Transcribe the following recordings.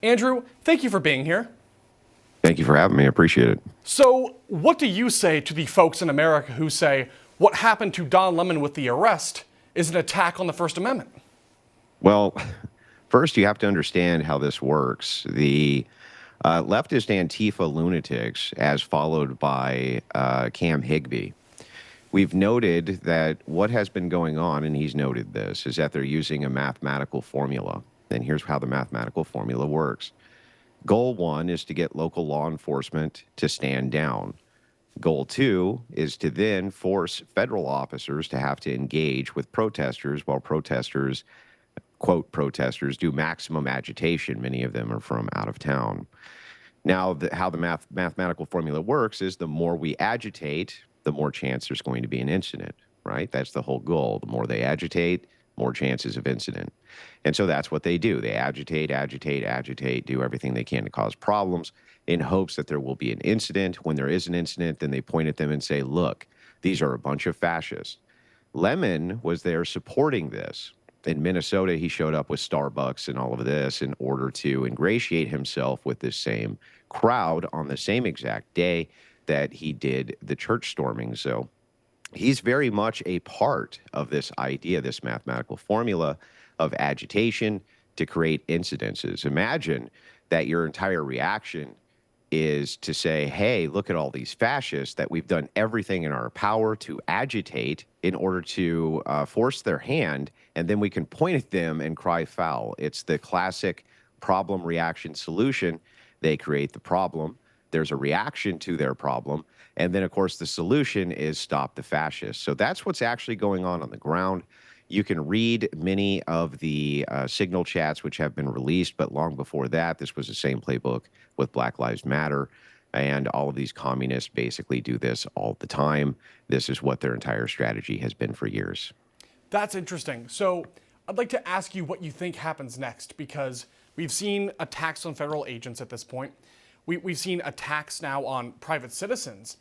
Andrew, thank you for being here. Thank you for having me. I appreciate it. So, what do you say to the folks in America who say what happened to Don Lemon with the arrest is an attack on the First Amendment? Well, first, you have to understand how this works. The leftist Antifa lunatics, as followed by Cam Higbee, we've noted that what has been going on, and he's noted this, is that they're using a mathematical formula. And here's how the mathematical formula works. Goal one is to get local law enforcement to stand down. Goal two is to then force federal officers to have to engage with protesters while protesters, quote, protesters do maximum agitation. Many of them are from out of town. Now, how the mathematical formula works is the more we agitate, the more chance there's going to be an incident, right? That's the whole goal. The more they agitate, more chances of incident. And so that's what they do. They agitate, agitate, agitate, do everything they can to cause problems in hopes that there will be an incident. When there is an incident, then they point at them and say, look, these are a bunch of fascists. Lemon was there supporting this. In Minnesota, he showed up with Starbucks and all of this in order to ingratiate himself with this same crowd on the same exact day that he did the church storming. So he's very much a part of this idea, this mathematical formula of agitation to create incidences. Imagine that your entire reaction is to say, hey, look at all these fascists that we've done everything in our power to agitate in order to force their hand, and then we can point at them and cry foul. It's the classic problem, reaction, solution. They create the problem. There's a reaction to their problem. And then, of course, the solution is stop the fascists. So that's what's actually going on the ground. You can read many of the signal chats which have been released, but long before that, this was the same playbook with Black Lives Matter. And all of these communists basically do this all the time. This is what their entire strategy has been for years. That's interesting. So, I'd like to ask you what you think happens next, because we've seen attacks on federal agents at this point. We've seen attacks now on private citizens.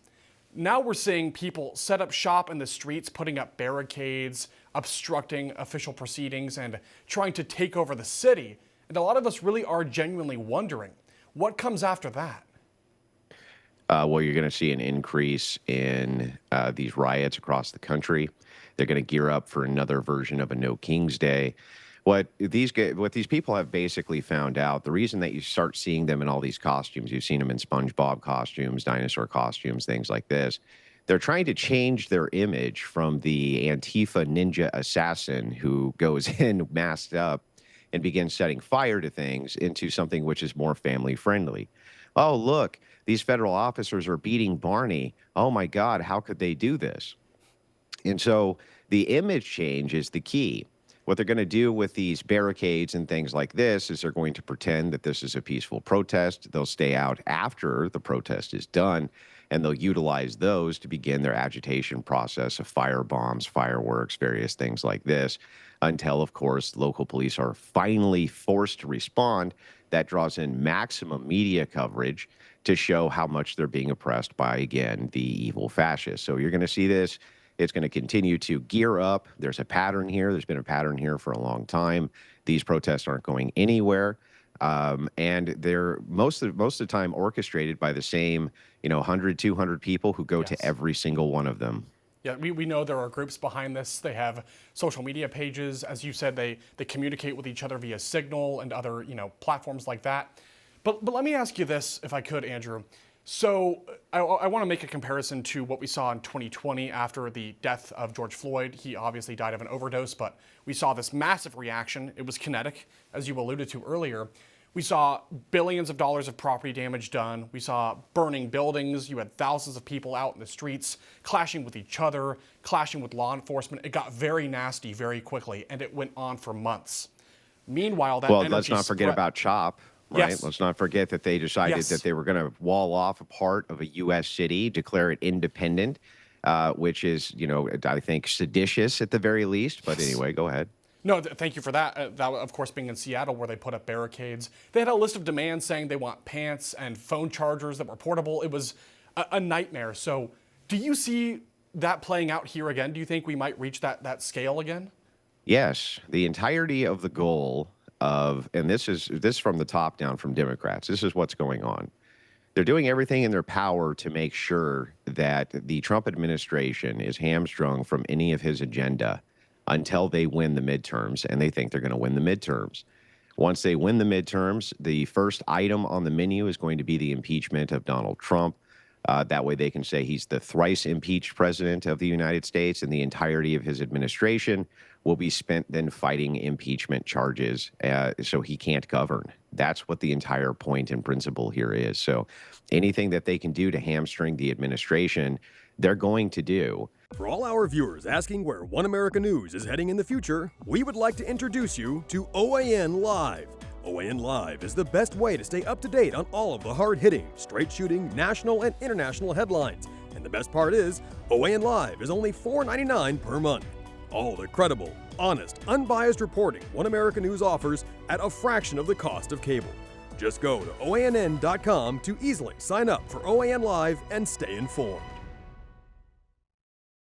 Now we're seeing people set up shop in the streets, putting up barricades, obstructing official proceedings, and trying to take over the city. And a lot of us really are genuinely wondering, what comes after that? Well, you're going to see an increase in these riots across the country. They're going to gear up for another version of a No King's Day. What these people have basically found out, the reason that you start seeing them in all these costumes, you've seen them in SpongeBob costumes, dinosaur costumes, things like this. They're trying to change their image from the Antifa ninja assassin who goes in masked up and begins setting fire to things into something which is more family friendly. Oh, look, these federal officers are beating Barney. Oh my God, how could they do this? And so the image change is the key. What they're going to do with these barricades and things like this is they're going to pretend that this is a peaceful protest. They'll stay out after the protest is done, and they'll utilize those to begin their agitation process of fire bombs, fireworks, various things like this, until, of course, local police are finally forced to respond. That draws in maximum media coverage to show how much they're being oppressed by, again, the evil fascists. So you're going to see this. It's going to continue to gear up. There's a pattern here. There's been a pattern here for a long time. These protests aren't going anywhere. And they're most of the time orchestrated by the same, 100, 200 people who go to every single one of them. Yeah, we know there are groups behind this. They have social media pages. As you said, they communicate with each other via Signal and other, platforms like that. But let me ask you this, if I could, Andrew. So I want to make a comparison to what we saw in 2020 after the death of George Floyd. He obviously died of an overdose, but we saw this massive reaction. It was kinetic, as you alluded to earlier. We saw billions of dollars of property damage done. We saw burning buildings. You had thousands of people out in the streets, clashing with each other, clashing with law enforcement. It got very nasty very quickly, and it went on for months. Meanwhile, that energy let's not forget about CHOP. Right. Yes. Let's not forget that they decided that they were going to wall off a part of a U.S. city, declare it independent, which is, I think seditious at the very least. But anyway, go ahead. No, thank you for that. That, of course, being in Seattle where they put up barricades. They had a list of demands saying they want pants and phone chargers that were portable. It was a nightmare. So do you see that playing out here again? Do you think we might reach that scale again? Yes. The entirety of the goal of, and this is from the top down from Democrats. This is what's going on. They're doing everything in their power to make sure that the Trump administration is hamstrung from any of his agenda until they win the midterms, and they think they're going to win the midterms. Once they win the midterms, the first item on the menu is going to be the impeachment of Donald Trump. That way they can say he's the thrice impeached president of the United States, and the entirety of his administration will be spent then fighting impeachment charges so he can't govern. That's what the entire point and principle here is. So anything that they can do to hamstring the administration, they're going to do. For all our viewers asking where One America News is heading in the future, we would like to introduce you to OAN Live. OAN Live is the best way to stay up to date on all of the hard-hitting, straight-shooting, national and international headlines. And the best part is, OAN Live is only $4.99 per month. All the credible, honest, unbiased reporting One America News offers at a fraction of the cost of cable. Just go to OANN.com to easily sign up for OAN Live and stay informed.